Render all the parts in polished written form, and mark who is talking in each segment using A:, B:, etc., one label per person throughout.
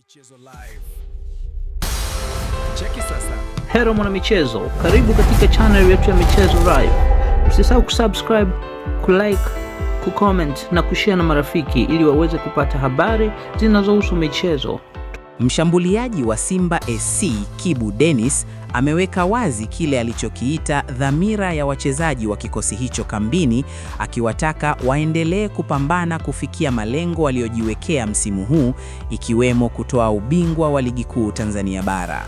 A: Michezo live. Cheki sasa.
B: Hello mwana michezo, karibu katika channel yetu ya Michezo Live. Usisahau kusubscribe, kulike, kucomment na kushare na marafiki ili waweze kupata habari zinazohusu michezo.
C: Mshambuliaji wa Simba SC Kibu Denis ameweka wazi kile alichokiita dhamira ya wachezaji wa kikosi hicho kambini, akiwataka waendelee kupambana kufikia malengo waliojiwekea msimu huu, ikiwemo kutoa ubingwa wa Ligi Kuu Tanzania Bara.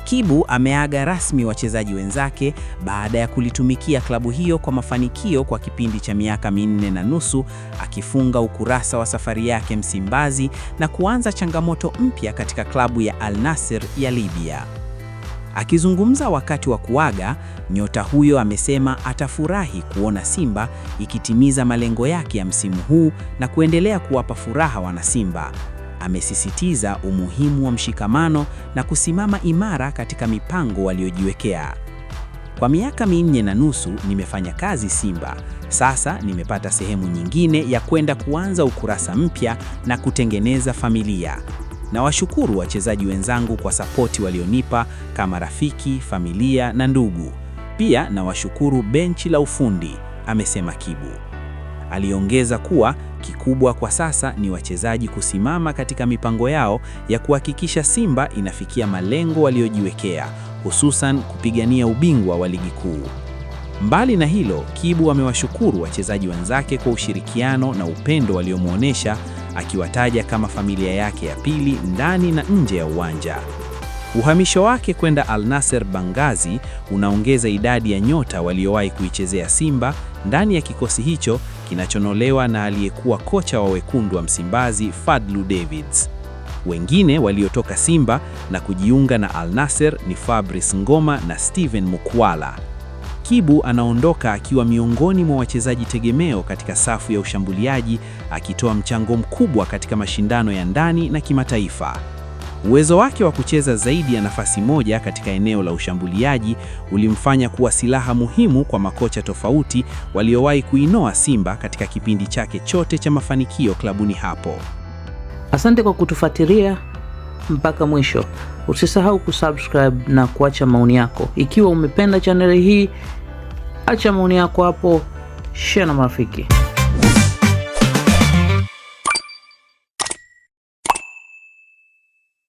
C: Kibu ameaga rasmi wachezaji wenzake baada ya kulitumikia klabu hiyo kwa mafanikio kwa kipindi cha miaka 4.5, akifunga ukurasa wa safari yake Msimbazi na kuanza changamoto mpya katika klabu ya Al Nassr ya Libya. Akizungumza wakati wa kuaga, nyota huyo amesema atafurahi kuona Simba ikitimiza malengo yake ya msimu huu na kuendelea kuwapa furaha wanasimba. Amesisitiza umuhimu wa mshikamano na kusimama imara katika mipango waliojiwekea. Kwa miaka 4.5 nimefanya kazi Simba. Sasa nimepata sehemu nyingine ya kwenda kuanza ukurasa mpya na kutengeneza familia. Na washukuru wachezaji wenzangu kwa sapoti walionipa kama rafiki, familia na ndugu. Pia na washukuru benchi la ufundi, amesema Kibu. Aliongeza kuwa kikubwa kwa sasa ni wachezaji kusimama katika mipango yao ya kuhakikisha Simba inafikia malengo waliojiwekea, hususan kupigania ubingwa wa Ligi Kuu. Mbali na hilo, Kibu amewashukuru wachezaji wenzake kwa ushirikiano na upendo waliomuonesha, akiwataja kama familia yake ya pili ndani na nje ya uwanja. Uhamisho wake kwenda Al Nassr Benghazi unaongeza idadi ya nyota waliowahi kuichezea Simba ndani ya kikosi hicho kinachonolewa na aliyekuwa kocha wa wekundu wa Msimbazi Fadlu Davids. Wengine waliotoka Simba na kujiunga na Al Nassr ni Fabrice Ngoma na Steven Mukwala. Kibu anaondoka akiwa miongoni mwa wachezaji tegemeo katika safu ya ushambuliaji, akitoa mchango mkubwa katika mashindano ya ndani na kimataifa. Uwezo wake wa kucheza zaidi ya nafasi moja katika eneo la ushambuliaji ulimfanya kuwa silaha muhimu kwa makocha tofauti waliowahi kuinoa Simba katika kipindi chake chote cha mafanikio klabuni hapo.
B: Asante kwa kutufuatilia mpaka mwisho. Usisahau kusubscribe na kuacha maoni yako. Ikiwa umependa channel hii, acha maoni yako hapo, share na marafiki.